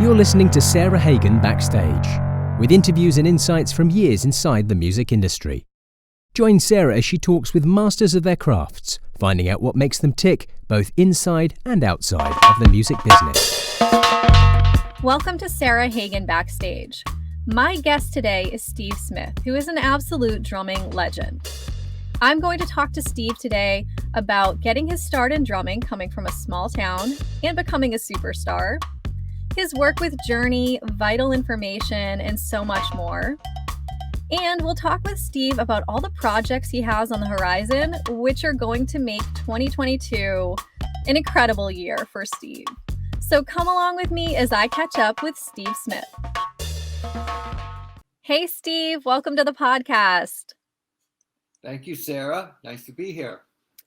You're listening to Sarah Hagan Backstage, with interviews and insights from years inside the music industry. Join Sarah as she talks with masters of their crafts, finding out what makes them tick, both inside and outside of the music business. Welcome to Sarah Hagan Backstage. My guest today is Steve Smith, who is an absolute drumming legend. I'm going to talk to Steve today about getting his start in drumming, coming from a small town and becoming a superstar, his work with Journey, Vital Information, and so much more. And we'll talk with Steve about all the projects he has on the horizon, which are going to make 2022 an incredible year for Steve. So come along with me as I catch up with Steve Smith. Hey, Steve, welcome to the podcast. Thank you, Sarah. Nice to be here.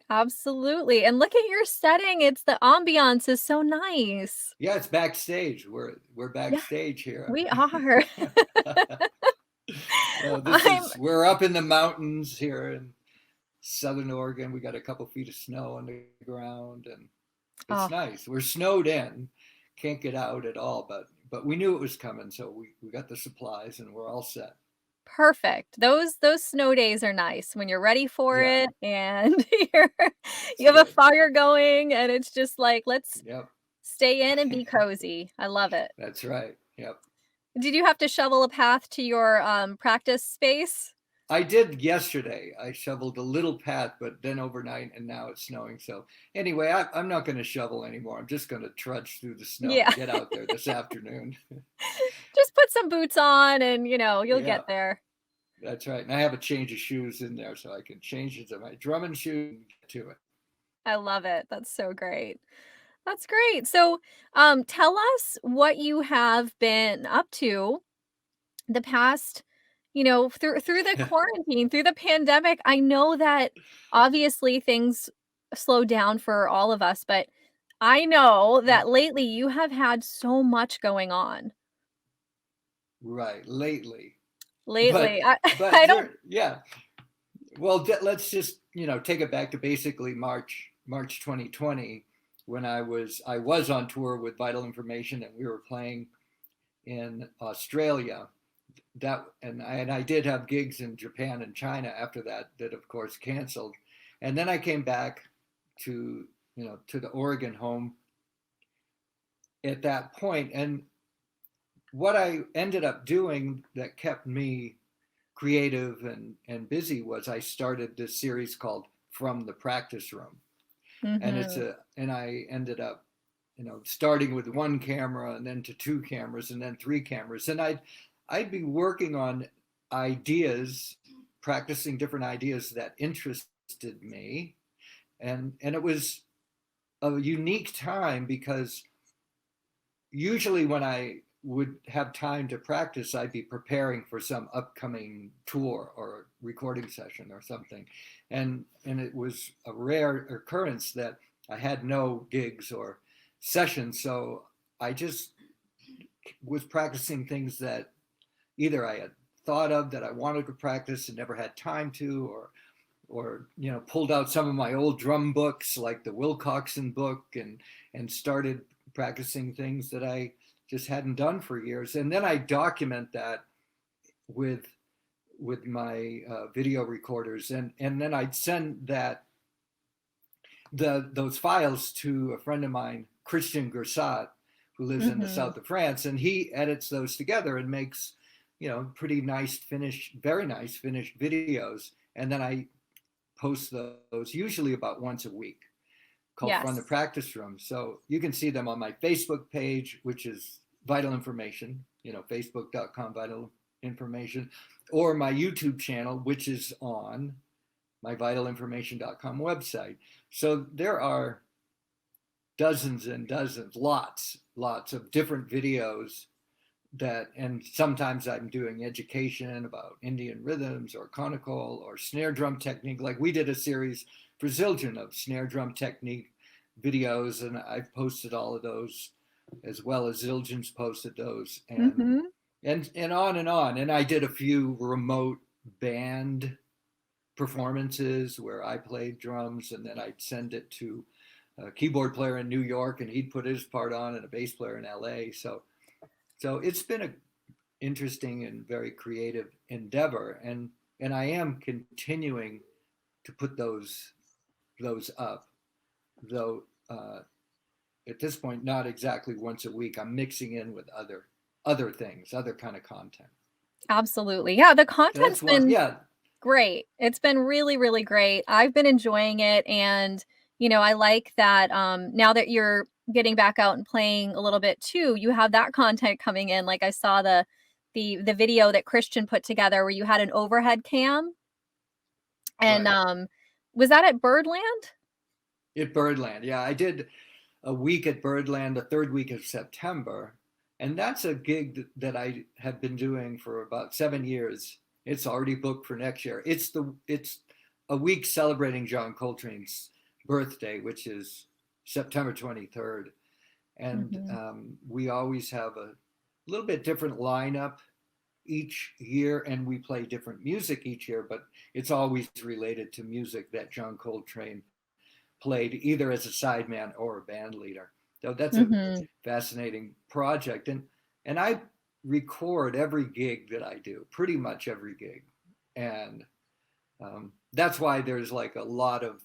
Absolutely. And look at your setting. The ambiance is so nice. Yeah, it's backstage. We're backstage here. We are. We're up in the mountains here in Southern Oregon. We got a couple feet of snow on the ground, and it's nice. We're snowed in, can't get out at all, but we knew it was coming, so we got the supplies and we're all set. Perfect. Those snow days are nice when you're ready for it and you have a fire going and it's just like, let's stay in and be cozy. I love it. That's right. Yep. Did you have to shovel a path to your practice space? I did yesterday. I shoveled a little path, but then overnight, and now it's snowing. So anyway, I'm not going to shovel anymore. I'm just going to trudge through the snow and get out there this afternoon. Just put some boots on and, you'll get there. That's right. And I have a change of shoes in there so I can change it to my drumming shoes and get to it. I love it. That's so great. That's great. So tell us what you have been up to the past, through the quarantine, through the pandemic. I know that obviously things slowed down for all of us, but I know that lately you have had so much going on. Right. Lately. I don't. Yeah. Well, let's just, take it back to basically March 2020 when I was on tour with Vital Information and we were playing in Australia. And I did have gigs in Japan and China after that of course canceled. And then I came back to the Oregon home at that point. And what I ended up doing that kept me creative and busy was I started this series called From the Practice Room. Mm-hmm. And I ended up, starting with one camera and then to two cameras and then three cameras. And I'd be working on ideas, practicing different ideas that interested me. And it was a unique time because usually when I would have time to practice, I'd be preparing for some upcoming tour or recording session or something. And it was a rare occurrence that I had no gigs or sessions. So I just was practicing things that either I had thought of that I wanted to practice and never had time to, or pulled out some of my old drum books like the Wilcoxon book and started practicing things that I just hadn't done for years. And then I document that with my video recorders. And then I'd send those files to a friend of mine, Christian Gersat, who lives in the south of France. And he edits those together and makes, pretty nice very nice finished videos. And then I post those usually about once a week, called From the Practice Room. So you can see them on my Facebook page, which is Vital Information, facebook.com Vital Information, or my YouTube channel, which is on my vitalinformation.com website. So there are dozens and dozens, lots of different videos and sometimes I'm doing education about Indian rhythms or conical or snare drum technique. Like we did a series for Zildjian of snare drum technique videos, and I've posted all of those as well as Zildjian's posted those, and on and on. And I did a few remote band performances where I played drums, and then I'd send it to a keyboard player in New York, and he'd put his part on, and a bass player in LA. So it's been a interesting and very creative endeavor, and I am continuing to put those up, though at this point not exactly once a week. I'm mixing in with other things, other kind of content. Absolutely. Yeah, the So content's that's one, been yeah. great. It's been really, really great. I've been enjoying it, and I like that now that you're getting back out and playing a little bit too, you have that content coming in. Like I saw the video that Christian put together where you had an overhead cam, and Right. Was that at Birdland? At Birdland, yeah, I did a week at Birdland the third week of September, and that's a gig that I have been doing for about 7 years. It's already booked for next year. It's a week celebrating John Coltrane's birthday, which is September 23rd, and Mhm. we always have a little bit different lineup each year, and we play different music each year, but it's always related to music that John Coltrane played either as a sideman or a band leader. So that's a Mhm. fascinating project, and I record every gig that I do, pretty much every gig, and that's why there's like a lot of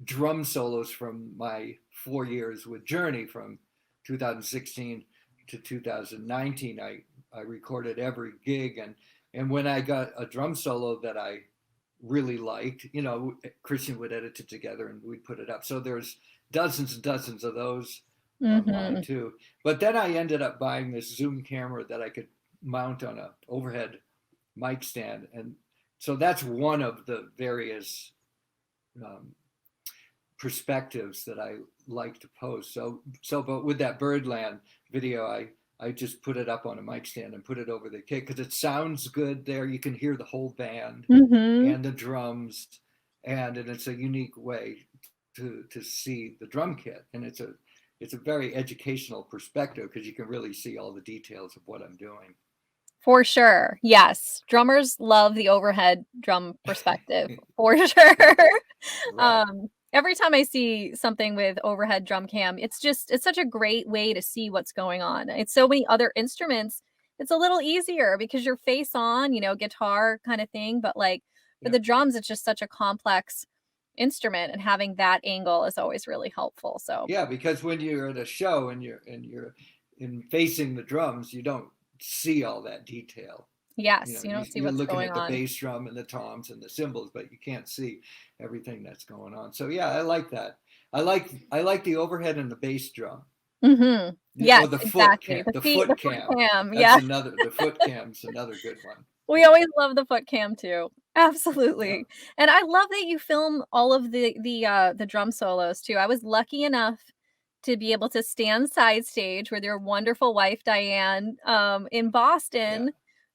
drum solos from my 4 years with Journey from 2016 to 2019. I recorded every gig, and when I got a drum solo that I really liked, Christian would edit it together and we'd put it up. So there's dozens and dozens of those online Mhm. too. But then I ended up buying this Zoom camera that I could mount on a overhead mic stand, and so that's one of the various um, perspectives that I like to post. But with that Birdland video, I just put it up on a mic stand and put it over the kit because it sounds good there. You can hear the whole band Mhm. and the drums, and it's a unique way to see the drum kit, and it's a very educational perspective because you can really see all the details of what I'm doing. For sure. Yes. Drummers love the overhead drum perspective for sure. Right. Every time I see something with overhead drum cam, it's such a great way to see what's going on. It's so many other instruments. It's a little easier because you're face on, guitar kind of thing, but like for Yeah. the drums it's just such a complex instrument, and having that angle is always really helpful. So, Yeah, because when you're at a show and you're in facing the drums, you don't see all that detail. yes, you don't see You're what's looking going at the on. bass drum and the toms and the cymbals, but you can't see everything that's going on. So yeah, I like that. I like the overhead and the bass drum. Mhm. Or Yes, the foot exactly. cam. The foot The foot cam. cam, That's yeah. another. The foot cam's another good one. We Yeah. always love the foot cam too. Yeah. Absolutely. And I love that you film all of the drum solos too. I was lucky enough to be able to stand side stage with your wonderful wife, Diane, in Yeah. Boston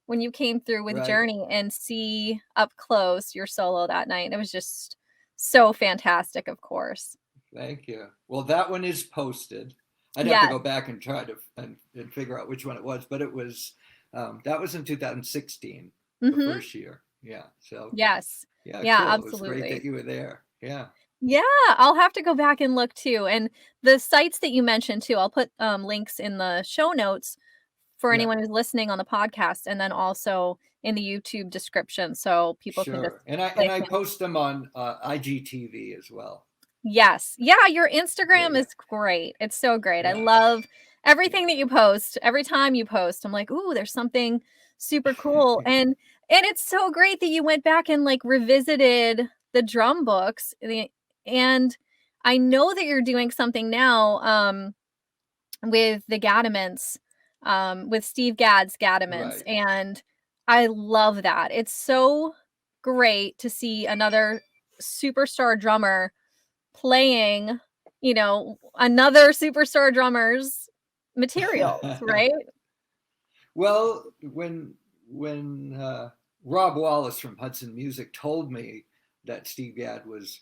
when you came through with Right. Journey, and see up close your solo that night. It was just so fantastic, of course. Thank you. Well, that one is posted. I'd have to Yes. go back and try to and figure out which one it was, but it was that was in 2016, the Mhm. first year. Yeah. So Yes. yeah, Yeah, cool. It was great absolutely. that you were there. Yeah. Yeah, I'll have to go back and look too, and the sites that you mentioned too, I'll put, links in the show notes for Yeah. anyone who's listening on the podcast, and then also in the YouTube description so people can just Sure. And I click in. post them on IGTV as well. Yes. Yeah, your Yeah. Instagram Yeah. is great. It's so great. I Yeah. love everything Yeah. that you post. Every time you post, I'm like, "Ooh, there's something super cool." And it's so great that you went back and, like, revisited the drum books, and I know that you're doing something now, with the Gadaments, with Steve Gadd's Gadaments, Right. and I love that. It's so great to see another superstar drummer playing, another superstar drummer's materials, right? Well, when Rob Wallace from Hudson Music told me that Steve Gadd was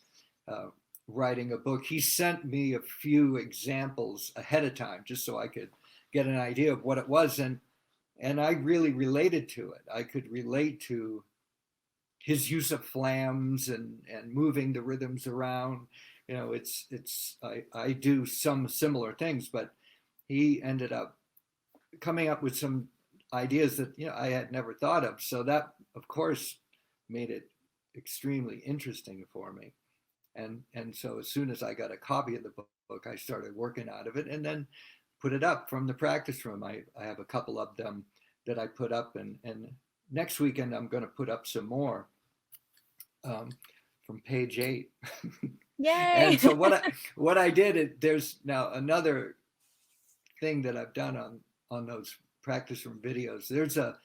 uh, writing a book, he sent me a few examples ahead of time just so I could get an idea of what it was, and I really related to it. I could relate his use of flams and moving the rhythms around. I do some similar things, but he ended up coming up with some ideas that I had never thought of. So that, of course, made it extremely interesting for me. And so as soon as I got a copy of the book, I started working out of it and then put it up from the practice room. I have a couple of them that I put up, and next weekend I'm going to put up some more from page 8. Yay! And so what I did, there's now another thing that I've done on those practice room videos.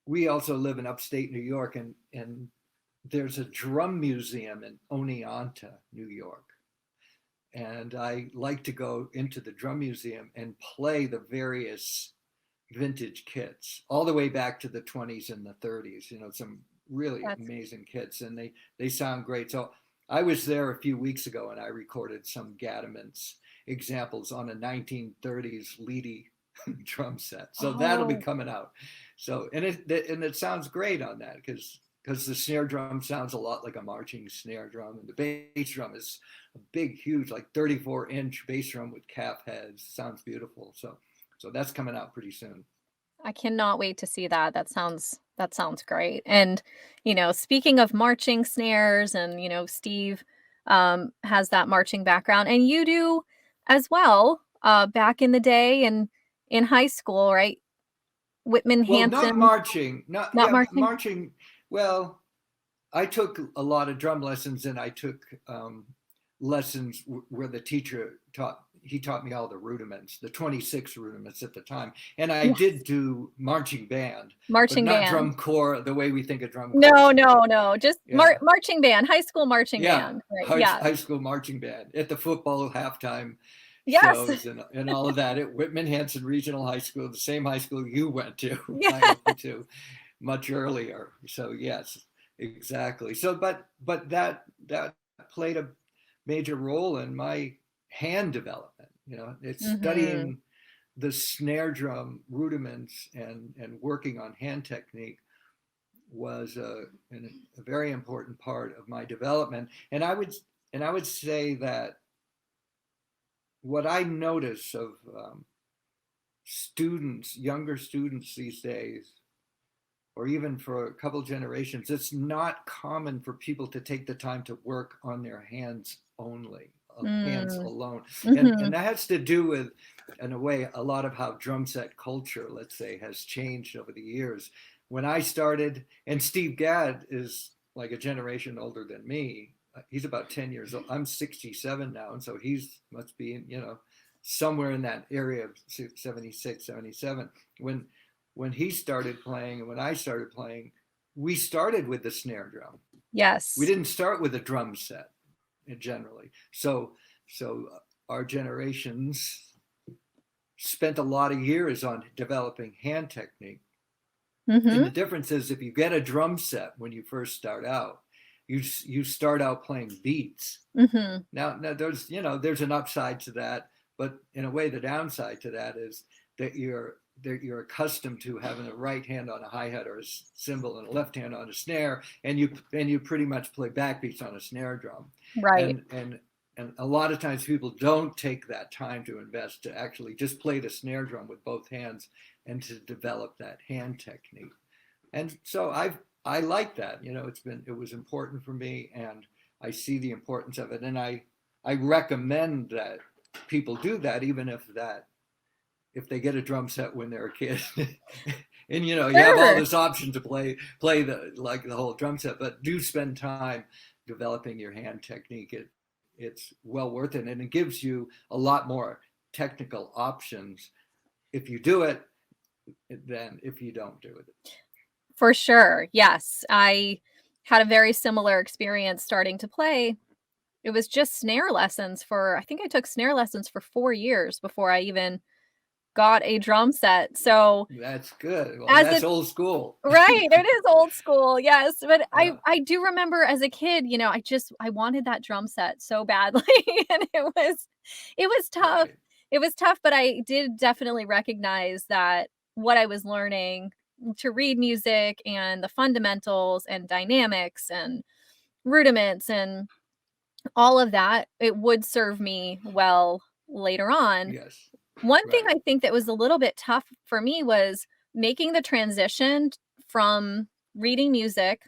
We also live in upstate New York, and there's a drum museum in Oneonta, New York. And I like to go into the drum museum and play the various vintage kits all the way back to the 20s and the 30s, some really amazing kits, and they sound great. So I was there a few weeks ago and I recorded some Gadamans examples on a 1930s Leedy drum set. So that'll be coming out. So and it sounds great on that because the snare drum sounds a lot like a marching snare drum, and the bass drum is a big, huge, like 34-inch bass drum with calf heads. Sounds beautiful. So that's coming out pretty soon. I cannot wait to see that. That sounds great. And, speaking of marching snares and, Steve has that marching background, and you do as well, back in the day and in high school, right? Whitman Hanson. Well, not marching. Not marching? Marching. Well, I took a lot of drum lessons, and I took lessons where the teacher taught me all the rudiments, the 26 rudiments at the time. And I did do marching band. Marching but not band. Drum corps, the way we think of drum corps. No. Just marching band, high school marching band. Right? High school marching band at the football halftime shows and all of that at Whitman Hanson Regional High School, the same high school you went to. Yeah. I went to much earlier. So yes, exactly. So but that played a major role in my hand development. It's studying the snare drum rudiments and working on hand technique was a very important part of my development. And I would say that what I notice of younger students these days, or even for a couple generations, it's not common for people to take the time to work on their hands only, hands alone. And that has to do with, in a way, a lot of how drum set culture, let's say, has changed over the years. When I started, and Steve Gadd is like a generation older than me. He's about 10 years old. I'm 67 now. And so must be, somewhere in that area of 76, 77. When he started playing and when I started playing, we started with the snare drum. Yes. We didn't start with a drum set generally. So our generations spent a lot of years on developing hand technique. And the difference is, if you get a drum set when you first start out, you start out playing beats. Now there's an upside to that, but in a way the downside to that is that you're accustomed to having a right hand on a hi-hat or a cymbal and a left hand on a snare, and you pretty much play backbeats on a snare drum. Right. And a lot of times people don't take that time to invest to actually just play the snare drum with both hands and to develop that hand technique. And so I like that. It was important for me, and I see the importance of it. And I recommend that people do that, even if they get a drum set when they're a kid. And you have all this option to play the whole drum set, but do spend time developing your hand technique. It's well worth it, and it gives you a lot more technical options if you do it than if you don't do it. For sure. Yes. I had a very similar experience starting to play. It was just snare lessons I think I took snare lessons for 4 years before I even got a drum set. So that's good. Well, that's old school. Right. It is old school. Yes. But yeah. I do remember as a kid, I wanted that drum set so badly. And it was tough. Right. It was tough, but I did definitely recognize that what I was learning to read music and the fundamentals and dynamics and rudiments and all of that, it would serve me well later on. Yes. One thing Right. I think that was a little bit tough for me was making the transition from reading music.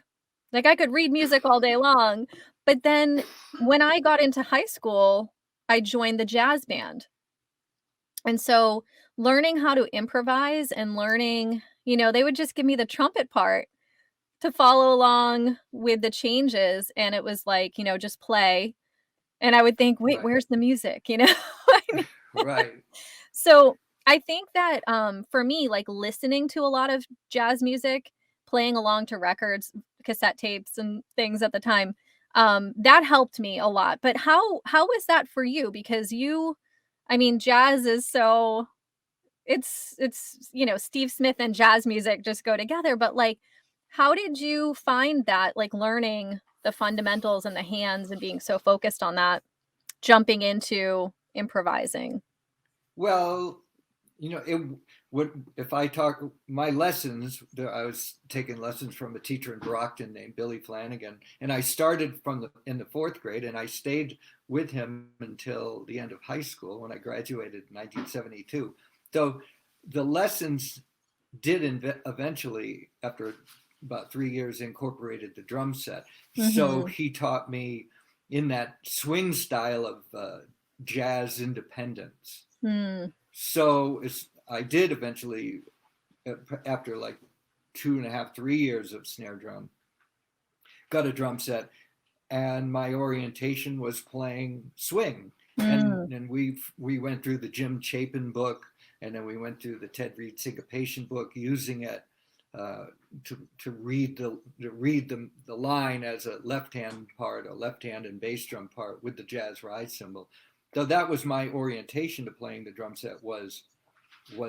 Like I could read music all day long, but then when I got into high school, I joined the jazz band. And so learning how to improvise and learning, they would just give me the trumpet part to follow along with the changes. And it was like, just play. And I would think, wait, Right. where's the music? Right. So I think that for me, like listening to a lot of jazz music, playing along to records, cassette tapes, and things at the time, that helped me a lot. But how was that for you? Because jazz is so it's Steve Smith and jazz music just go together. But like, how did you find that? Like learning the fundamentals and the hands and being so focused on that, jumping into improvising. Well, it would, if I talk my lessons, I was taking lessons from a teacher in Brockton named Billy Flanagan, and I started in the fourth grade, and I stayed with him until the end of high school when I graduated in 1972. So the lessons did eventually, after about 3 years, incorporated the drum set. So he taught me in that swing style of jazz independence. So I did eventually, after like 2.5, 3 years of snare drum, got a drum set, and my orientation was playing swing. And we went through the Jim Chapin book, and then we went through the Ted Reed syncopation book, using it to read the line as a left hand part, a left hand and bass drum part with the jazz ride cymbal. So that was my orientation to playing the drum set, was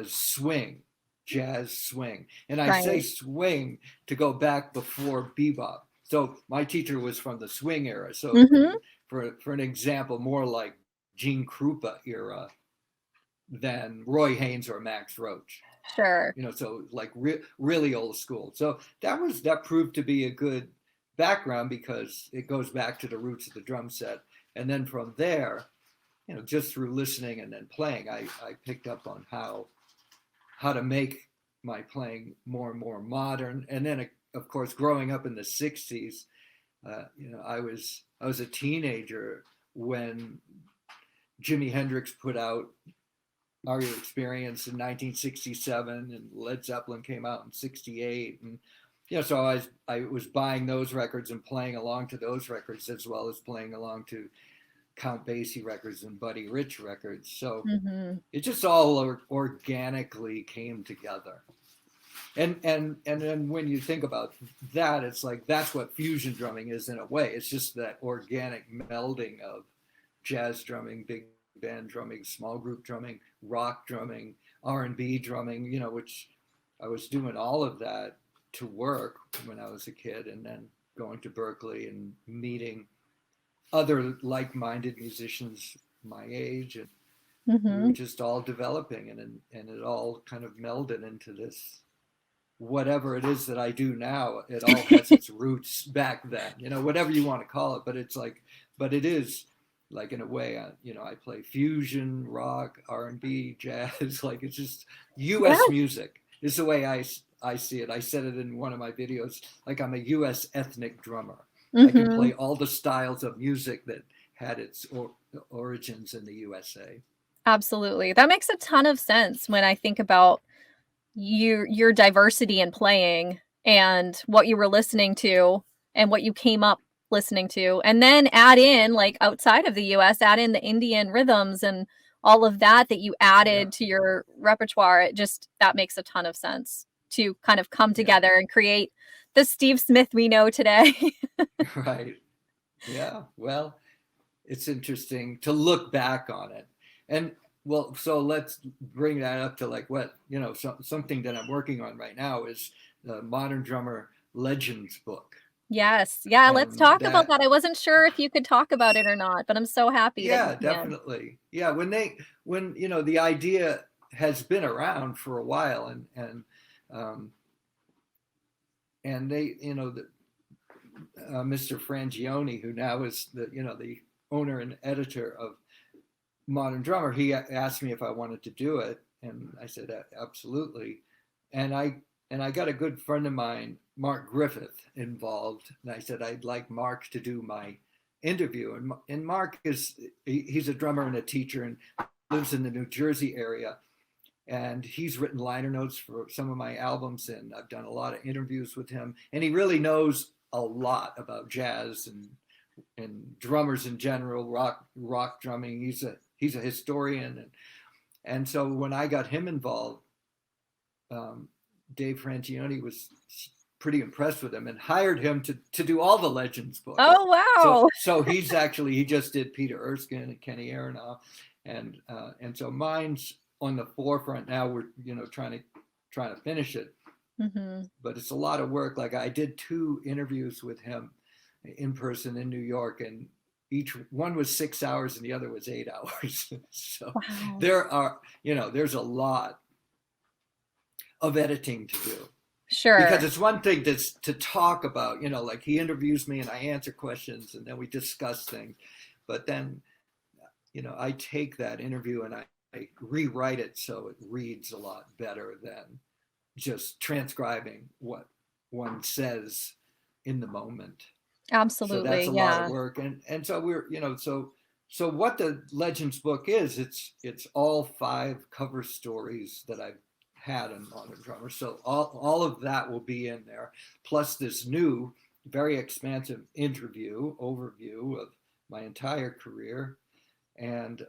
swing, jazz swing. And I say swing to go back before bebop. So my teacher was from the swing era. So for an example, more like Gene Krupa era than Roy Haynes or Max Roach. Sure. So like really old school. So that proved to be a good background, because it goes back to the roots of the drum set. And then from there, just through listening and then playing, I picked up on how to make my playing more and more modern. And then, of course, growing up in the 60s, I was a teenager when Jimi Hendrix put out Are You Experienced in 1967, and Led Zeppelin came out in 68. And so I was buying those records and playing along to those records, as well as playing along to Count Basie records and Buddy Rich records. So it just all organically came together. And then when you think about that, it's like that's what fusion drumming is in a way. It's just that organic melding of jazz drumming, big band drumming, small group drumming, rock drumming, R&B drumming, which I was doing all of that to work when I was a kid, and then going to Berkeley and meeting other like-minded musicians my age, and we were just all developing, and it all kind of melded into this whatever it is that I do now. It all has its roots back then, whatever you want to call it. But it is like, in a way, I play fusion, rock, R&B, jazz. Like, it's just U.S. music is the way I see it. I said it in one of my videos, like I'm a U.S. ethnic drummer. I can play all the styles of music that had its origins in the USA. Absolutely. That makes a ton of sense when I think about your diversity in playing and what you were listening to and what you came up listening to, and then add in, like, outside of the US, add in the Indian rhythms and all of that you added to your repertoire. That makes a ton of sense to kind of come together and create the Steve Smith we know today. Right. Yeah. Well, it's interesting to look back on it. And well, so let's bring that up to like what, something that I'm working on right now is the Modern Drummer Legends book. Yes. Yeah. Let's talk about that. I wasn't sure if you could talk about it or not, but I'm so happy. Yeah, definitely. Yeah. When the idea has been around for a while, and and they, Mr. Frangione, who now is the owner and editor of Modern Drummer, he asked me if I wanted to do it, and I said absolutely. And I got a good friend of mine, Mark Griffith, involved, and I said I'd like Mark to do my interview. And Mark he's a drummer and a teacher and lives in the New Jersey area, and he's written liner notes for some of my albums, and I've done a lot of interviews with him, and he really knows a lot about jazz and drummers in general, rock drumming. He's a historian, and so when I got him involved, Dave Frangione was pretty impressed with him and hired him to do all the Legends books. Oh wow! So he just did Peter Erskine and Kenny Aronoff, and so mine's on the forefront now. We're trying to finish it, but it's a lot of work. Like I did 2 interviews with him in person in New York, and each one was 6 hours and the other was 8 hours. So wow. There's a lot of editing to do. Sure. Because it's one thing to talk about, like he interviews me and I answer questions and then we discuss things. But then, I take that interview and I rewrite it so it reads a lot better than just transcribing what one says in the moment. Absolutely. So that's a lot of work. And so we're, so what the Legends book is, it's all 5 cover stories that I've had in Modern Drummer. So all of that will be in there, plus this new, very expansive overview of my entire career. And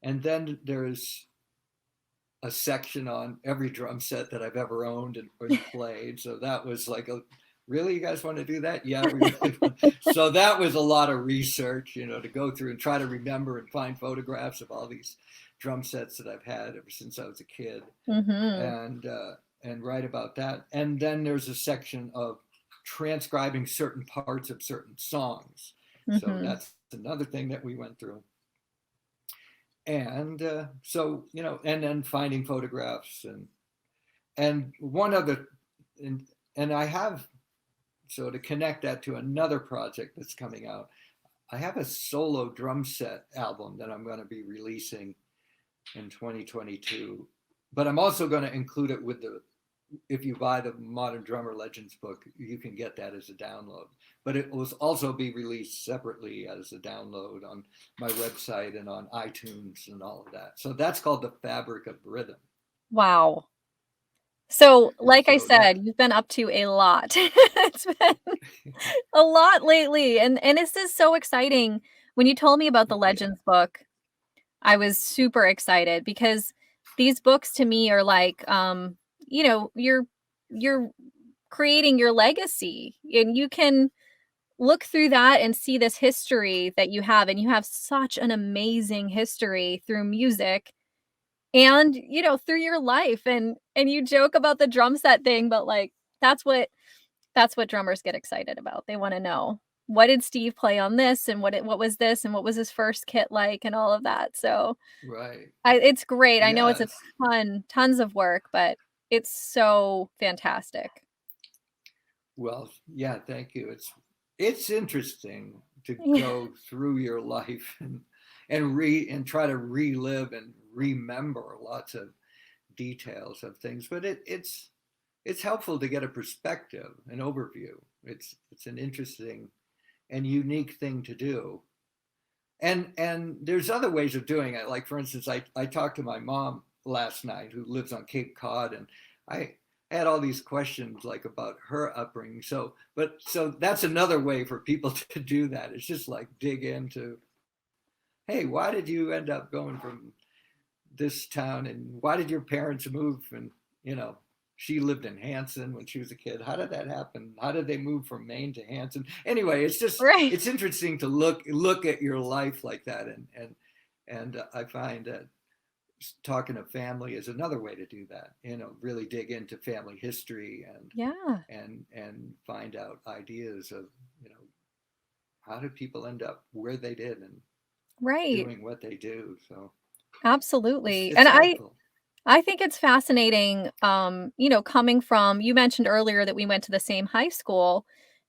then there's a section on every drum set that I've ever owned and played. So that was like really, you guys want to do that? Yeah, we really want. So that was a lot of research, to go through and try to remember and find photographs of all these drum sets that I've had ever since I was a kid, and write about that. And then there's a section of transcribing certain parts of certain songs. So that's another thing that we went through. And so, and then finding photographs and one other, and I have, so to connect that to another project that's coming out, I have a solo drum set album that I'm going to be releasing in 2022, but I'm also going to include it with if you buy the Modern Drummer Legends book, you can get that as a download, but it will also be released separately as a download on my website and on iTunes and all of that. So that's called The Fabric of Rhythm. Wow. So like I said, you've been up to a lot. It's been a lot lately. And this is so exciting. When you told me about the Legends book, I was super excited because these books to me are like, you're creating your legacy, and you can look through that and see this history that you have. And you have such an amazing history through music and, through your life. And you joke about the drum set thing, but like, that's what drummers get excited about. They want to know, what did Steve play on this, and what was this, and what was his first kit like, and all of that. So right, it's great. Yes. I know it's a tons of work, but it's so fantastic. Well, yeah, thank you. It's interesting to go through your life and try to relive and remember lots of details of things, but it's helpful to get a perspective, an overview. It's an interesting and unique thing to do. And there's other ways of doing it. Like, for instance, I talked to my mom last night, who lives on Cape Cod, and I had all these questions like about her upbringing. So that's another way for people to do that. It's just like dig into, hey, why did you end up going from this town, and why did your parents move? And she lived in Hanson when she was a kid. How did that happen? How did they move from Maine to Hanson? Anyway, it's just right. It's interesting to look at your life like that, and I find that talking to family is another way to do that. Really dig into family history and find out ideas of how did people end up where they did and doing what they do. So absolutely, it's and helpful. I think it's fascinating, coming from, you mentioned earlier that we went to the same high school,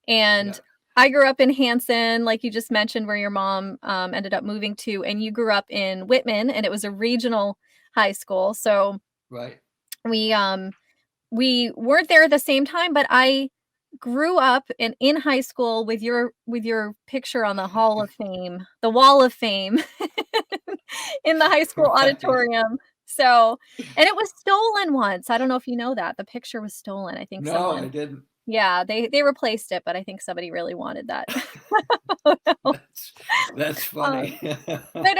and Yeah, I grew up in Hanson, like you just mentioned, where your mom ended up moving to, and you grew up in Whitman, and it was a regional high school. So right. we um, we weren't there at the same time, but I grew up in high school with your picture on the Hall of Fame, the Wall of Fame in the high school Right. auditorium. So, and it was stolen once. I don't know if you know that. The picture was stolen. I think No, I someone, didn't. yeah, they replaced it, but I think somebody really wanted that. That's funny. Um, but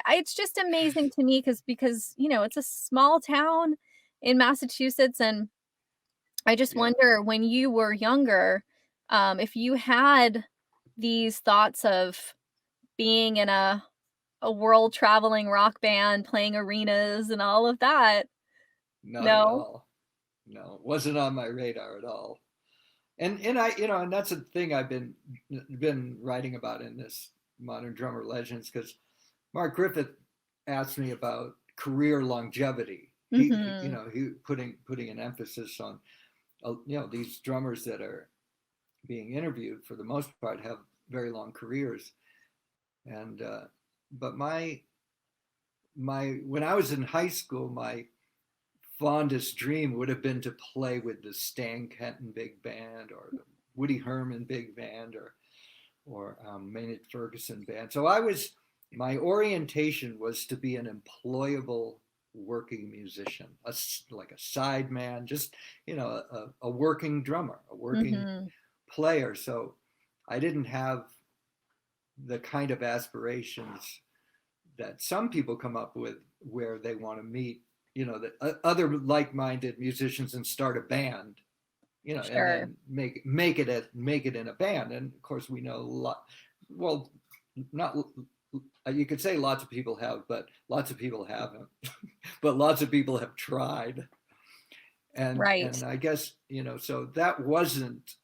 it's just amazing to me because, it's a small town in Massachusetts, and I just Yeah. wonder when you were younger, if you had these thoughts of being in a world traveling rock band, playing arenas and all of that. Not at No? all. No, it wasn't on my radar at all. And I, and that's a thing I've been writing about in this Modern Drummer Legends, because Mark Griffith asked me about career longevity. Mhm. He putting an emphasis on, these drummers that are being interviewed for the most part have very long careers. And but my when I was in high school, my fondest dream would have been to play with the Stan Kenton Big Band or the Woody Herman Big Band or Maynard Ferguson Band. So my orientation was to be an employable working musician, like a sideman, just a working drummer, a working Mhm. player. So I didn't have the kind of aspirations that some people come up with, where they want to meet, the other like-minded musicians and start a band, and Sure. then make it in a band. And of course, we know a lot. Well, not you could say lots of people have, but lots of people haven't. But lots of people have tried, Right. and I guess so that wasn't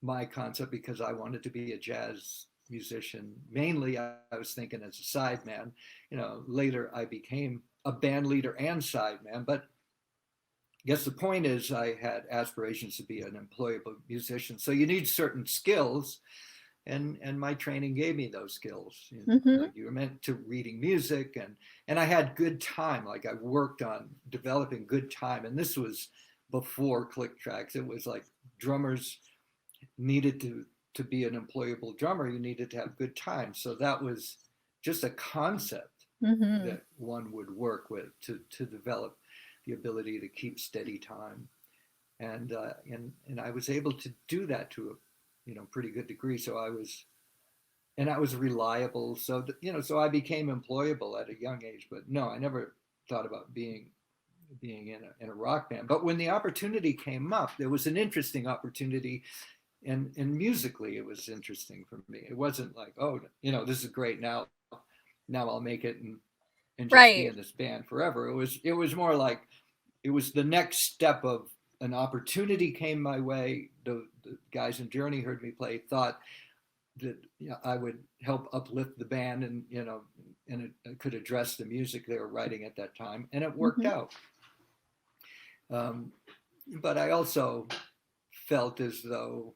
my concept, because I wanted to be a jazz musician. Mainly, I was thinking as a sideman. Later I became a band leader and sideman. But I guess the point is, I had aspirations to be an employable musician. So you need certain skills, and my training gave me those skills. Mhm. You were meant to reading music, and I had good time. Like, I worked on developing good time, and this was before click tracks. It was like drummers needed to be an employable drummer, you needed to have good time. So that was just a concept Mhm. that one would work with to develop the ability to keep steady time. And I was able to do that to a pretty good degree. So I was reliable. So so I became employable at a young age. But no, I never thought about being in a rock band. But when the opportunity came up, there was an interesting opportunity, and musically it was interesting for me. It wasn't like, oh, this is great, now I'll make it and just be Right. in this band forever. It was more like, it was the next step of an opportunity came my way. The guys in Journey heard me play, thought that I would help uplift the band, and it could address the music they were writing at that time, and it worked Mhm. out. um, but I also felt as though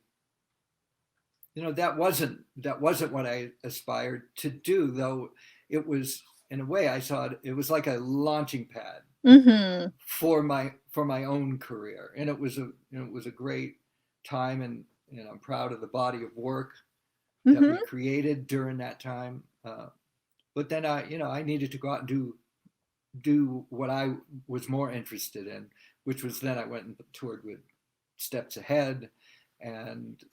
that wasn't what I aspired to do, though. It was, in a way, I saw it was like a launching pad Mhm. for my own career, and it was a great time. And I'm proud of the body of work that we Mhm. created during that time. But then I needed to go out and do what I was more interested in, which was, then I went and toured with Steps Ahead, and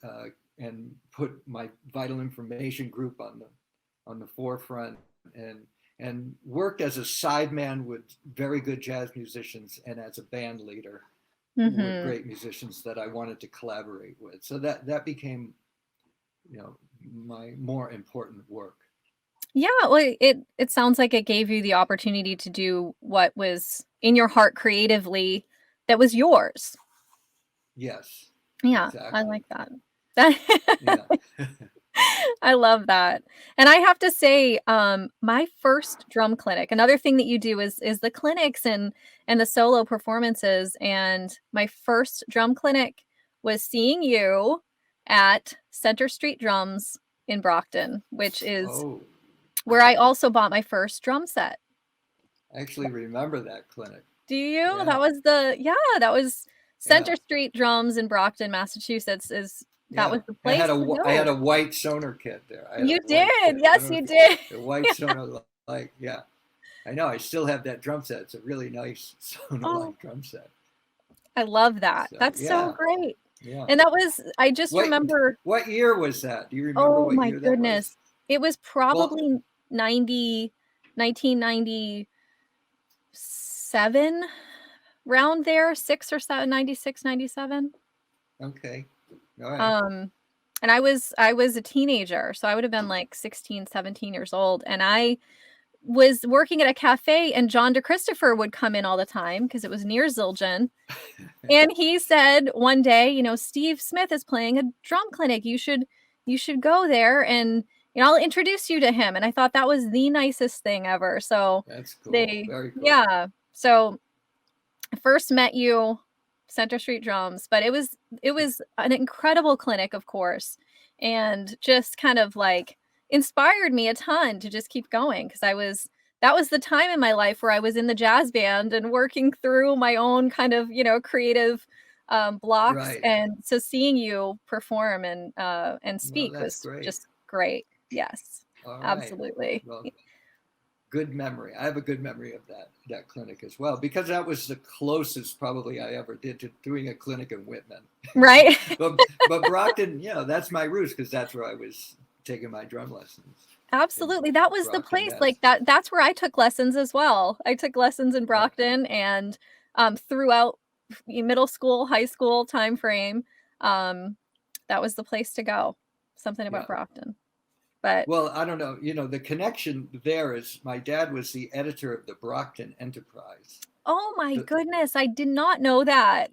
put my Vital Information group on the forefront, and worked as a sideman with very good jazz musicians, and as a band leader with Mhm. great musicians that I wanted to collaborate with. So that became my more important work. Yeah, well, it sounds like it gave you the opportunity to do what was in your heart creatively that was yours. Yes, Yeah, I exactly. like that. That Yeah. I love that. And I have to say, my first drum clinic, another thing that you do is the clinics and the solo performances. And my first drum clinic was seeing you at Center Street Drums in Brockton, which is Oh, where I also bought my first drum set. I actually remember that clinic. Do you? Yeah, That was yeah, Center Street Drums in Brockton, Massachusetts is that yeah. was the place to I had go. a white Sonar kit there. I had a You white did. kit. I Yes, don't know you if you, did. the white Sonar like, yeah. I know. I still have that drum set. It's a really nice Sonar Oh, like drum set. I love that. So That's so yeah, great. yeah. And that was I just What remember, what year was that? Do you remember oh what my year that was? goodness. It was Well, probably 1997, round there, 6 or 7, 96, 97. okay. All right. Um, and I was a teenager, so I would have been like 16, 17 years old, and I was working at a cafe, and John DeChristopher would come in all the time because it was near Zildjian. And he said one day, "Steve Smith is playing a drum clinic. You should go there and I'll introduce you to him." And I thought that was the nicest thing ever. So That's cool. they Very cool. yeah. So I first met you Center Street Drums, but it was an incredible clinic, of course, and just kind of like inspired me a ton to just keep going because I was that was the time in my life where I was in the jazz band and working through my own kind of, creative blocks. Right. And so seeing you perform and Well, speak that's was great. just great. Yes, All right. absolutely. Well, good memory. I have a good memory of that clinic as well because that was the closest probably I ever did to doing a clinic in Whitman. Right. but Brockton, that's my roots because that's where I was taking my drum lessons in Absolutely. That was the Brockton, place, Mass. like, that's where I took lessons as well. I took lessons in Yeah, Brockton and, throughout middle school, high school time frame, um, that was the place to go. Something about yeah. Brockton. But Well, I don't know. The connection there is my dad was the editor of the Brockton Enterprise. oh my The, goodness, I did not know that.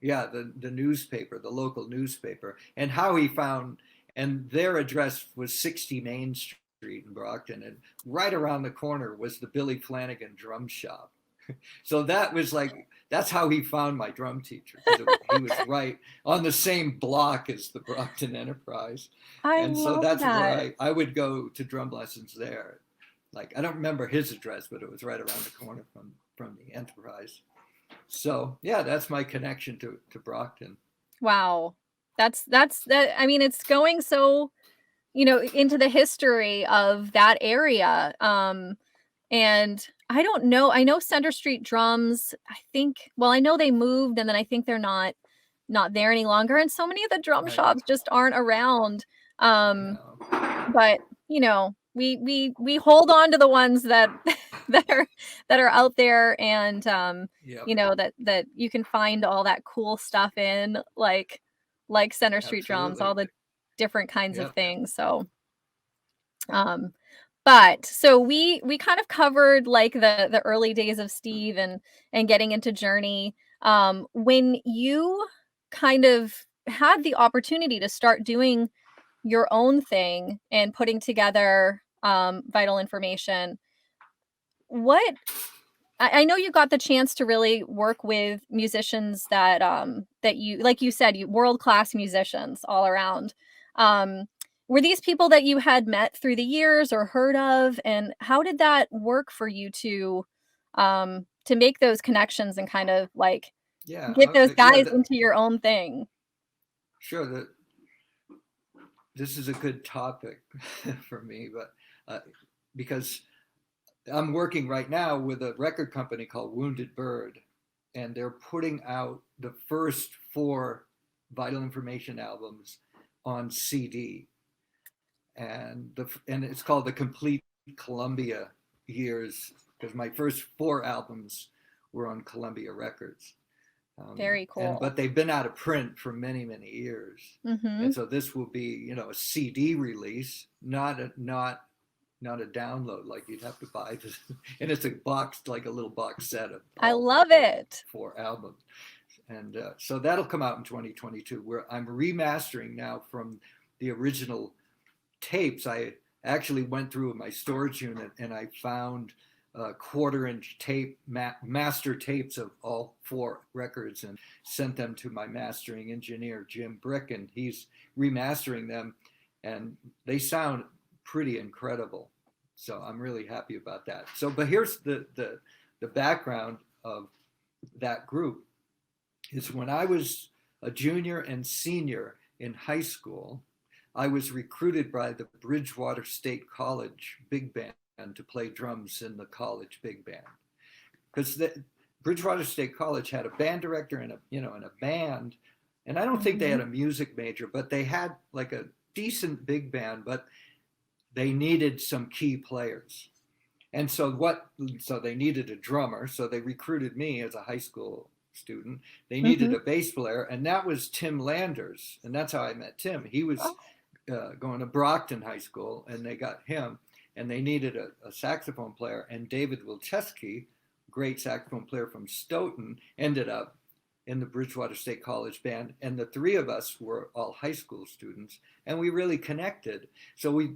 yeah, the newspaper, the local newspaper, and how he found, and their address was 60 Main Street in Brockton, and right around the corner was the Billy Flanagan drum shop. So that's how he found my drum teacher because he was right on the same block as the Brockton Enterprise, I and so love that's where that. I would go to drum lessons there. Like I don't remember his address, but it was right around the corner from the Enterprise. So yeah, that's my connection to Brockton. Wow. That's that I mean, it's going so, into the history of that area. And I don't know. I know Center Street Drums, I think, well, I know they moved and then I think they're not there any longer. And so many of the drum Right. shops just aren't around. I Um, know. but we hold on to the ones that that are out there and Yep. that you can find all that cool stuff in like Center Street Drums, all Absolutely. the different kinds of Yep. things. So um but so we kind of covered like the early days of Steve and getting into Journey. When you kind of had the opportunity to start doing your own thing and putting together vital information, what I know you got the chance to really work with musicians that you, like you said, you world-class musicians all around. Um, were these people that you had met through the years or heard of? And how did that work for you to make those connections and kind of like Yeah. get those Yeah. guys into your own thing? Sure. This is a good topic for me, but because I'm working right now with a record company called Wounded Bird, and they're putting out the first 4 Vital Information albums on CD, and it's called the Complete Columbia Years because my first 4 albums were on Columbia Records. Very cool. But they've been out of print for many, many years. Mm-hmm. And so this will be, a CD release, not a download like you'd have to buy. And it's a box, like a little box set of I love it. 4 albums. And so that'll come out in 2022, where I'm remastering now from the original tapes, I actually went through my storage unit and I found 1/4-inch tape, master tapes of all 4 records, and sent them to my mastering engineer, Jim Brick, and he's remastering them, and they sound pretty incredible. So I'm really happy about that. So, but here's the background of that group is when I was a junior and senior in high school, I was recruited by the Bridgewater State College Big Band to play drums in the college big band, because the Bridgewater State College had a band director and a band, and I don't think they had a music major, but they had like a decent big band, but they needed some key players. And so they needed a drummer, so they recruited me as a high school student. They needed a bass player, and that was Tim Landers, and that's how I met Tim. He was going to Brockton High School, and they got him, and they needed a saxophone player, and David Wilczewski, great saxophone player from Stoughton, ended up in the Bridgewater State College band, and the 3 of us were all high school students, and we really connected. So we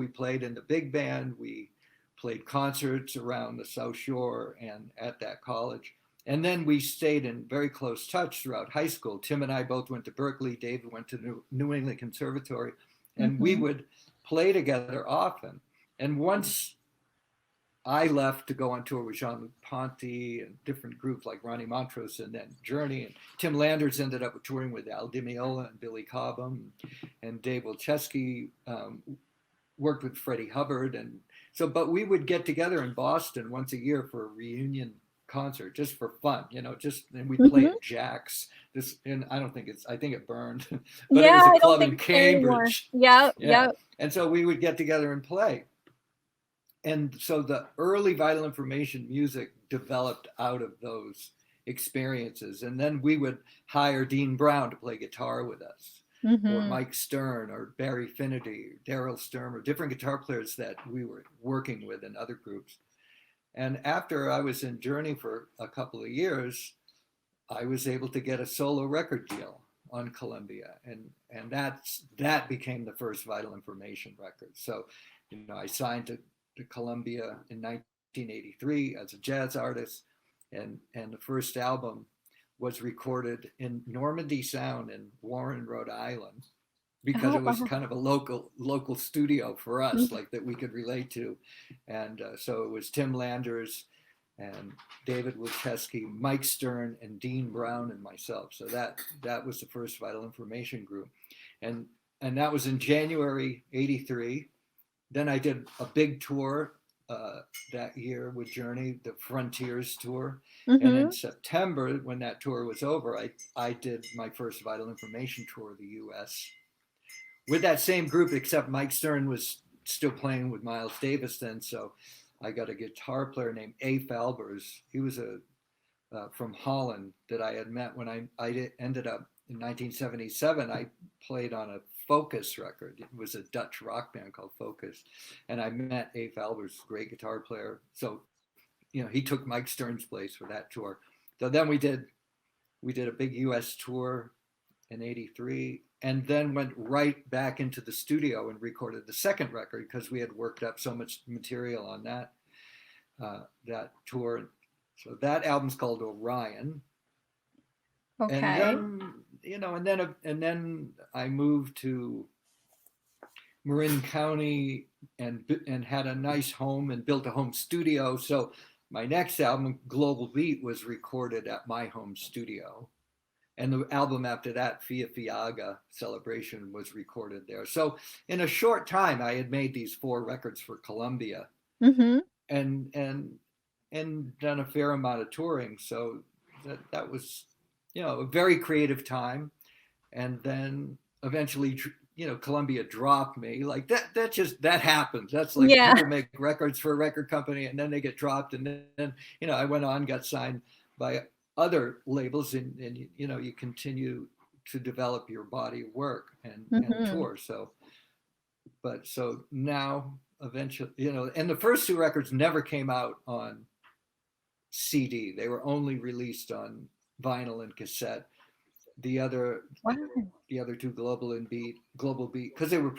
played in the big band, we played concerts around the South Shore and at that college. And then we stayed in very close touch throughout high school. Tim and I both went to Berkeley. David went to New England Conservatory, and we would play together often. And once I left to go on tour with Jean-Luc Ponty and different groups like Ronnie Montrose and then Journey, and Tim Landers ended up touring with Al Di Meola and Billy Cobham, and Dave Wilczewski worked with Freddie Hubbard. And so, but we would get together in Boston once a year for a reunion concert, just for fun, and we played at Jack's. And I think it burned, but it was a club in Cambridge. Yeah. And so we would get together and play. And so the early Vital Information music developed out of those experiences. And then we would hire Dean Brown to play guitar with us, or Mike Stern, or Barry Finnerty, or Daryl Sturm, or different guitar players that we were working with in other groups. And after I was in Journey for a couple of years, I was able to get a solo record deal on Columbia. And that became the first Vital Information record. So, I signed to Columbia in 1983 as a jazz artist. And the first album was recorded in Normandy Sound in Warren, Rhode Island, because it was kind of a local studio for us, like that we could relate to. And so it was Tim Landers and David Wilczewski, Mike Stern, and Dean Brown, and myself. So that was the first Vital Information group. And that was in January '83. Then I did a big tour that year with Journey, the Frontiers tour. And in September, when that tour was over, I did my first Vital Information tour of the US with that same group, except Mike Stern was still playing with Miles Davis then. So I got a guitar player named A. Falbers. He was from Holland that I had met when I ended up in 1977. I played on a Focus record. It was a Dutch rock band called Focus. And I met A. Falbers, great guitar player. So, he took Mike Stern's place for that tour. So then we did a big US tour in '83, and then went right back into the studio and recorded the second record, because we had worked up so much material on that tour. So that album's called Orion. Okay. And then I moved to Marin County and had a nice home and built a home studio. So my next album, Global Beat, was recorded at my home studio. And the album after that, Fia Fiaga Celebration, was recorded there. So in a short time, I had made these 4 records for Columbia, and done a fair amount of touring. So that was, a very creative time. And then eventually, Columbia dropped me. Like that happens. That's like people make records for a record company and then they get dropped. And then, I went on, got signed by other labels, and you continue to develop your body of work and tour. So now eventually, and the first 2 records never came out on CD. They were only released on vinyl and cassette. The other 2, Global Beat, because they were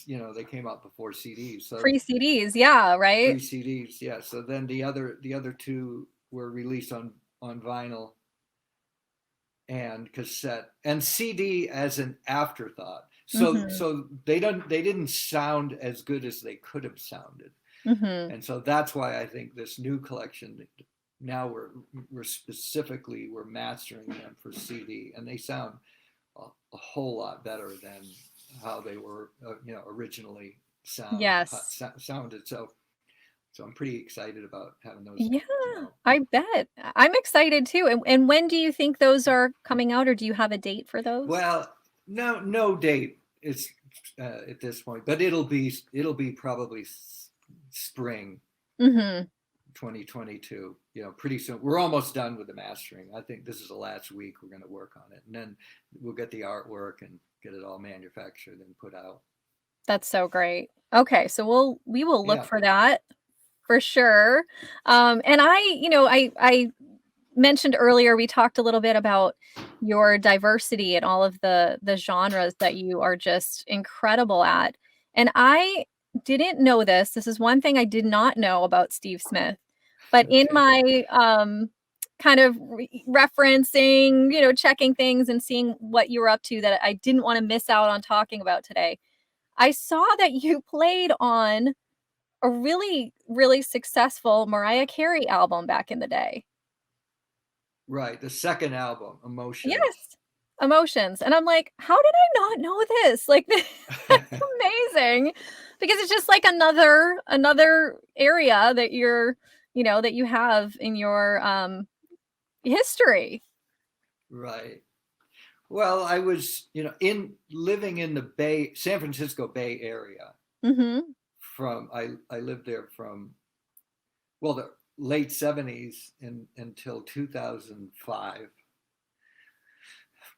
they came out before CDs. So Pre-CDs, yeah, right? pre-CDs, yeah. So then the other two were released on vinyl and cassette and CD as an afterthought. So Mm-hmm. they didn't sound as good as they could have sounded. Mm-hmm. And so that's why I think this new collection, now we're mastering them for CD, and they sound a whole lot better than how they were originally Yes. sounded. So I'm pretty excited about having those Yeah, come out. I bet. I'm excited too. And when do you think those are coming out, or do you have a date for those? Well, no date is at this point, but it'll be probably spring Mm-hmm. 2022. Pretty soon. We're almost done with the mastering. I think this is the last week we're going to work on it, and then we'll get the artwork and get it all manufactured and put out. That's so great. Okay, so we will look Yeah. for that for sure. And I mentioned earlier, we talked a little bit about your diversity and all of the genres that you are just incredible at. And I didn't know this. This is one thing I did not know about Steve Smith. But in Okay. my kind of referencing, checking things and seeing what you were up to that I didn't want to miss out on talking about today, I saw that you played on a really, really successful Mariah Carey album back in the day. Right. The second album, Emotions. Yes, Emotions, and I'm like, "How did I not know this?" Like, that's amazing, because it's just like another area that that you have in your, history. Right. Well, I was, in living in the San Francisco Bay Area. Mhm. I lived there from, well, the late 70s until 2005.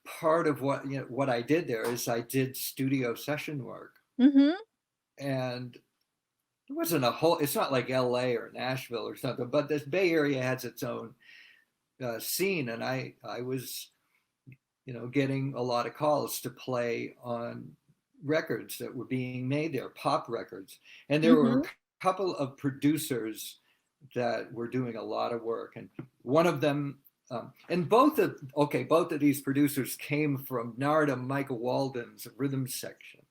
Part of what I did there is I did studio session work, Mhm. and it wasn't it's not like LA or Nashville or something, but this Bay Area has its own scene, and I was getting a lot of calls to play on records that were being made there, pop records. And there were a Mhm. couple of producers that were doing a lot of work. And one of them, and both of these producers came from Narada Michael Walden's rhythm section.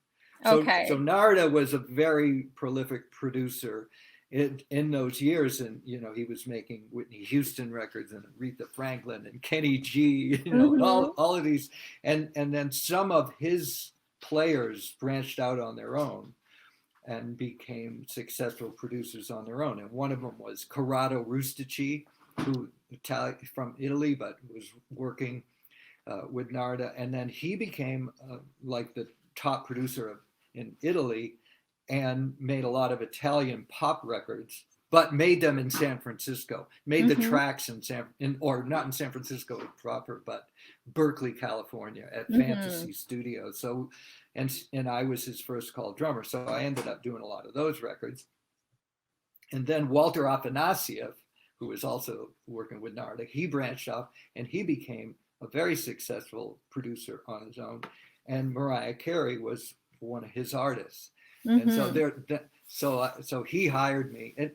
So Okay. Narada was a very prolific producer in those years, and he was making Whitney Houston records and Aretha Franklin and Kenny G, and Mhm. all of these, and then some of his players branched out on their own and became successful producers on their own. And one of them was Corrado Rustici, who from Italy, but was working with Narada, and then he became like the top producer in Italy, and made a lot of Italian pop records, but made them in San Francisco. Made the Mhm. tracks or not in San Francisco proper, but Berkeley, California, at Mhm. Fantasy Studios. So, and I was his first call drummer, so I ended up doing a lot of those records. And then Walter Afanasieff, who was also working with Narada, he branched off and he became a very successful producer on his own. And Mariah Carey was one of his artists. And so Mhm. so he hired me, and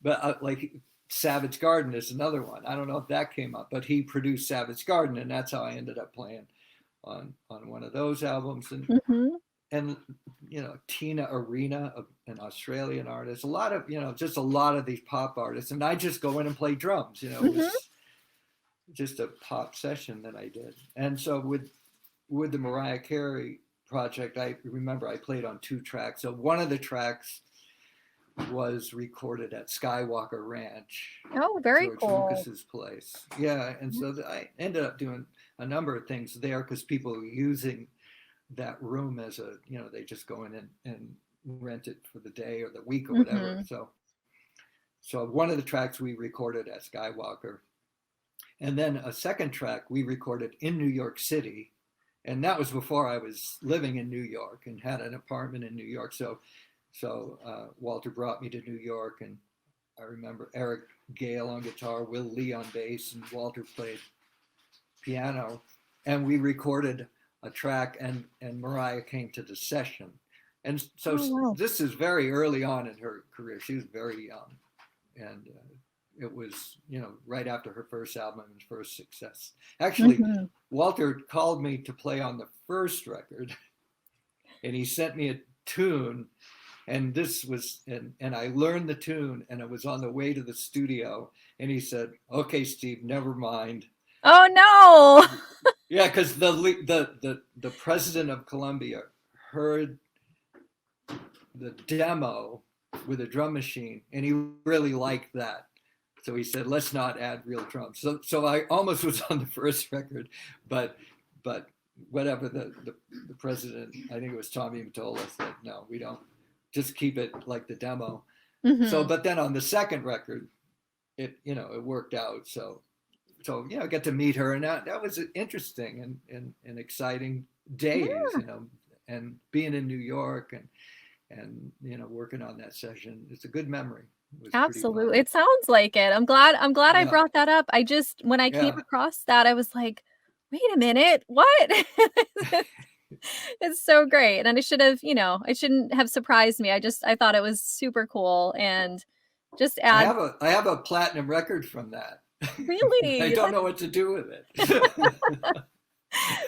but like Savage Garden is another one. I don't know if that came up, but he produced Savage Garden, and that's how I ended up playing on one of those albums. Mhm. And Tina Arena, an Australian artist, a lot of just a lot of these pop artists, and I just go in and play drums. It Mhm. was just a pop session that I did. And so with the Mariah Carey project, I remember I played on 2 tracks. So one of the tracks was recorded at Skywalker Ranch, Oh, very George cool. Lucas's place. Yeah, and so I ended up doing a number of things there because people were using that room as they just go in and rent it for the day or the week or whatever. Mhm. So one of the tracks we recorded at Skywalker, and then a second track we recorded in New York City, and that was before I was living in New York and had an apartment in New York. So Walter brought me to New York, and I remember Eric Gale on guitar, Will Lee on bass, and Walter played piano, and we recorded a track, and Mariah came to the session, And so wow. this is very early on in her career. She was very young, and it was, right after her first album and first success. Actually, Mhm. Walter called me to play on the first record, and he sent me a tune, and I learned the tune, and it was on the way to the studio, and he said, "Okay, Steve, never mind." Oh no. Yeah, because the president of Columbia heard the demo with a drum machine, and he really liked that. So he said, "Let's not add real drums." So I almost was on the first record, but whatever the president, I think it was Tommy, told us that no, we don't. Just keep it like the demo. So, Mhm. but then on the second record, it worked out. So I got to meet her, and that was interesting and exciting days, and being in New York and working on that session. It's a good memory. It was pretty fun. Absolutely. It sounds like it. I'm glad I Yeah, brought that up. I just when I came yeah. across that, I was like, "Wait a minute. What?" It's so great. And I should have, it shouldn't have surprised me. I thought it was super cool and just I add have a platinum record from that. I really. don't know what to do with it.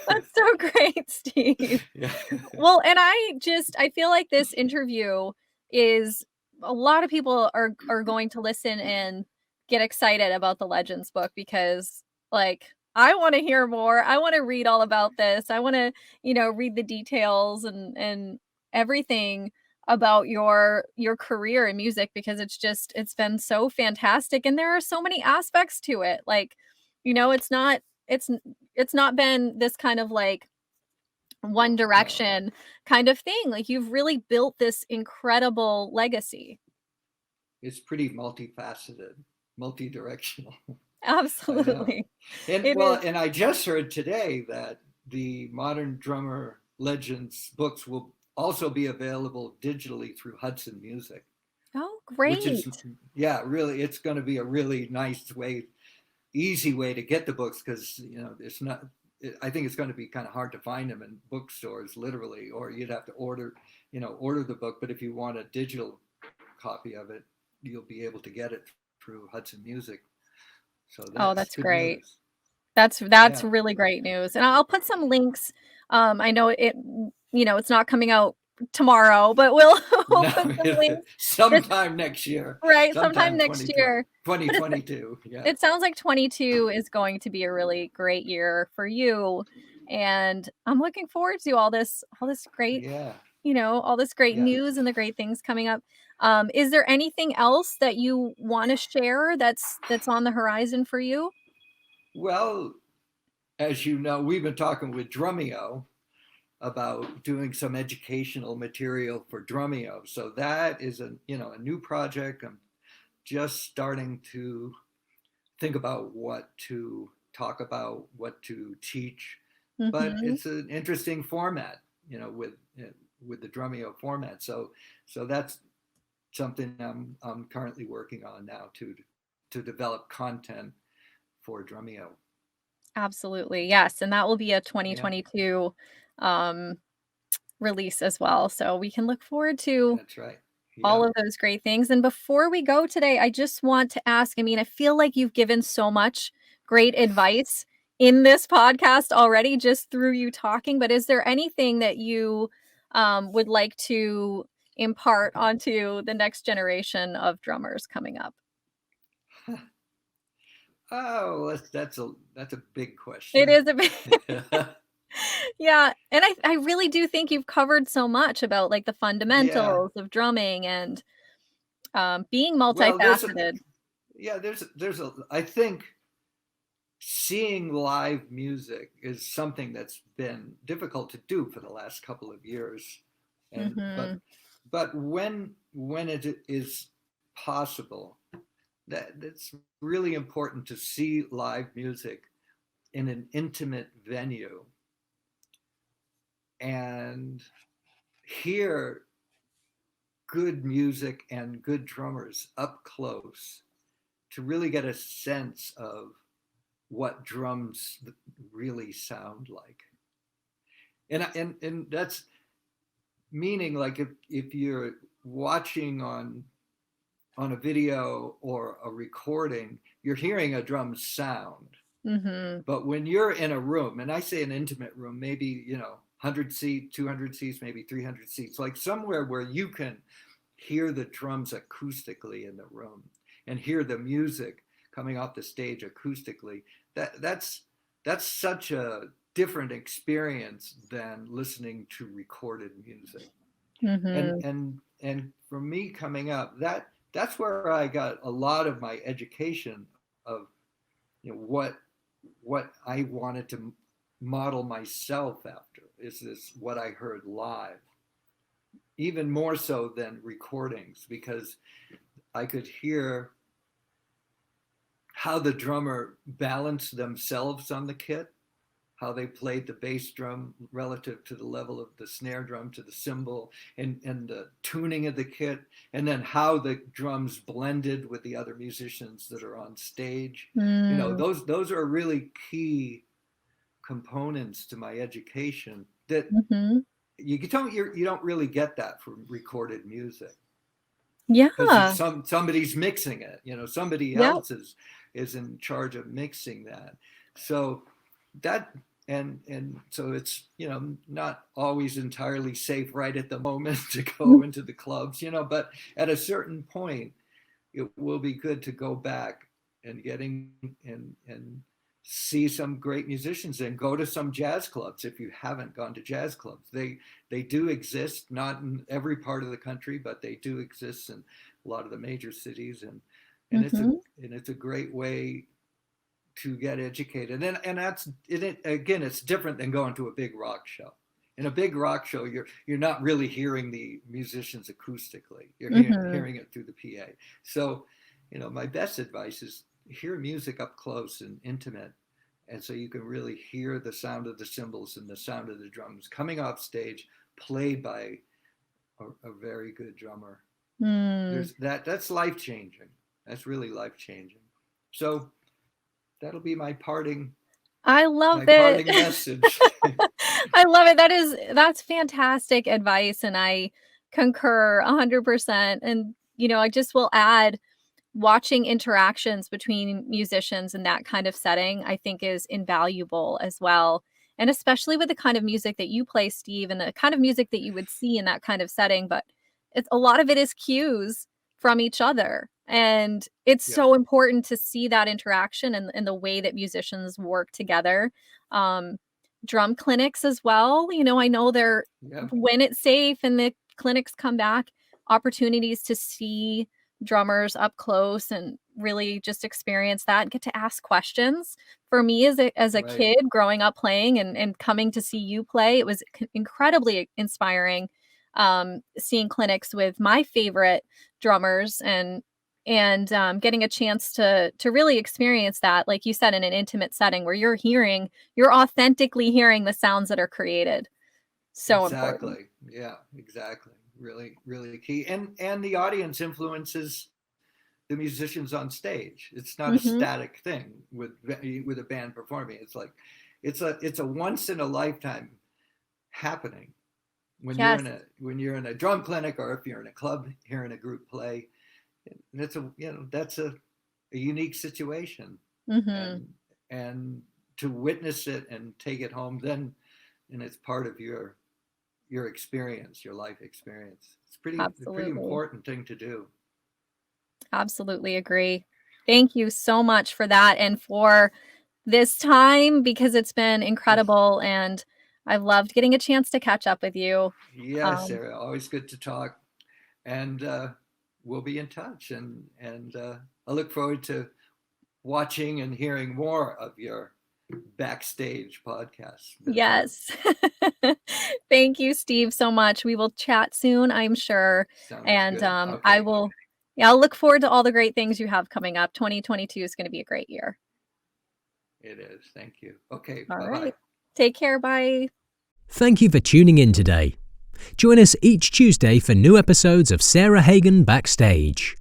That's so great, Steve. Yeah. Well, and I feel like this interview is a lot of people are going to listen and get excited about the Legends book because like I want to hear more. I want to read all about this. I want to, read the details and everything about your career in music because it's been so fantastic and there are so many aspects to it. Like, it's it's not been this kind of like one No, Direction kind of thing. Like you've really built this incredible legacy. it's pretty multifaceted, multi-directional. I know. Absolutely. And It is. well, and I just heard today that the Modern Drummer Legends books will also be available digitally through Hudson Music, Oh, which is, great. yeah, really, it's going to be a really nice way, easy way to get the books because, it's not, I think it's going to be kind of hard to find them in bookstores, literally, or you'd have to order the book. But if you want a digital copy of it, you'll be able to get it through Hudson Music. So Oh, that's that's good great. news. That's Yeah. really great news. And I'll put some links. I know it's not coming out tomorrow, but we'll No, put some links. This sometime next year, right, sometime sometime next 2020, year. But 2022. Yeah. it sounds like 22 is going to be a really great year for you. And I'm looking forward to all this great, Yeah. all this great Yeah. news and the great things coming up. Is there anything else that you want to share that's on the horizon for you? Well, as you know, we've been talking with Drumeo about doing some educational material for Drumeo. So that is a new project. I'm just starting to think about what to talk about, what to teach. But Mhm. it's an interesting format, with the Drumeo format. So that's something I'm currently working on now to develop content for Drumeo. Absolutely. Yes, and that will be a Yeah, 2022 um release as well. So we can look forward to that's right. all Yep. of those great things. And before we go today, I just want to ask, I mean, I feel like you've given so much great advice in this podcast already just through you talking, but is there anything that you would like to impart onto the next generation of drummers coming up? Oh, that's a big It question. is a bit yeah, and I really do think you've covered so much about like the Yeah. fundamentals of drumming and being Well, multifaceted. I think seeing live music is something that's been difficult to do for the last couple of years, and Mhm. but when it is possible, that's really important to see live music in an intimate venue and hear good music and good drummers up close to really get a sense of what drums really sound like. And that's meaning like if you're watching on a video or a recording, you're hearing a drum sound. Mm-hmm. But when you're in a room, and I say an intimate room, maybe, 100 seats, 200 seats, maybe 300 seats, like somewhere where you can hear the drums acoustically in the room and hear the music coming off the stage acoustically, that's such a different experience than listening to recorded music. Mm-hmm. And for me coming up, that's where I got a lot of my education of, what I wanted to model myself after is this what I heard live, even more so than recordings, because I could hear how the drummer balanced themselves on the kit, how they played the bass drum relative to the level of the snare drum to the cymbal, and the tuning of the kit, and then how the drums blended with the other musicians that are on stage. Those are really key components to my education that Mm-hmm. you don't really get that from recorded music, because Yeah. somebody's mixing it. Somebody Yep. else is in charge of mixing that. So that and so it's not always entirely safe right at the moment to go into the clubs, but at a certain point it will be good to go back and getting and see some great musicians and go to some jazz clubs if you haven't gone to jazz clubs. They do exist, not in every part of the country, but they do exist in a lot of the major cities, and Mm-hmm. it's a great way to get educated. And that's it. Again, it's different than going to a big rock show. In a big rock show, you're not really hearing the musicians acoustically. You're Mm-hmm. hearing it through the PA. So, my best advice is hear music up close and intimate, and so you can really hear the sound of the cymbals and the sound of the drums coming off stage, played by a very good drummer. Mm. That's life changing. That's really life changing. So that'll be I love my it. parting message. I love it. That's fantastic advice, and I concur 100%. And I just will add, watching interactions between musicians in that kind of setting, I think is invaluable as well. And especially with the kind of music that you play, Steve, and the kind of music that you would see in that kind of setting. But it's a lot of it is cues from each other. And it's Yeah, so important to see that interaction and the way that musicians work together. Um, Drum clinics as well. I know they're, yeah, when it's safe and the clinics come back, opportunities to see drummers up close and really just experience that and get to ask questions. For me as a right. kid growing up playing and coming to see you play, it was incredibly inspiring, seeing clinics with my favorite drummers and getting a chance to really experience that, like you said, in an intimate setting where you're authentically hearing the sounds that are created. So important. Exactly. Yeah, exactly. Really, really key. And the audience influences the musicians on stage. It's not a Mhm. static thing with a band performing. It's like it's a once in a lifetime happening Yes. when you're in a drum clinic, or if you're in a club hearing a group play. And that's a unique situation, Mhm. and to witness it and take it home, then and it's part of your experience, your life experience. It's a pretty Absolutely. important thing to do. Absolutely agree. Thank you so much for that and for this time, because it's been Yes. incredible and I've loved getting a chance to catch up with you. Yes, Um, Sarah, always good to talk, and we'll be in touch, and I look forward to watching and hearing more of your backstage podcast. yes. Thank you, Steve, so much. We will chat soon, I'm sure. Sounds And good. I Okay, will, yeah, I'll look forward to all the great things you have coming up. 2022 is going to be a great year. it is. Thank you. Okay, All bye bye. right. Take care. Bye. Thank you for tuning in today. Join us each Tuesday for new episodes of Sarah Hagan Backstage.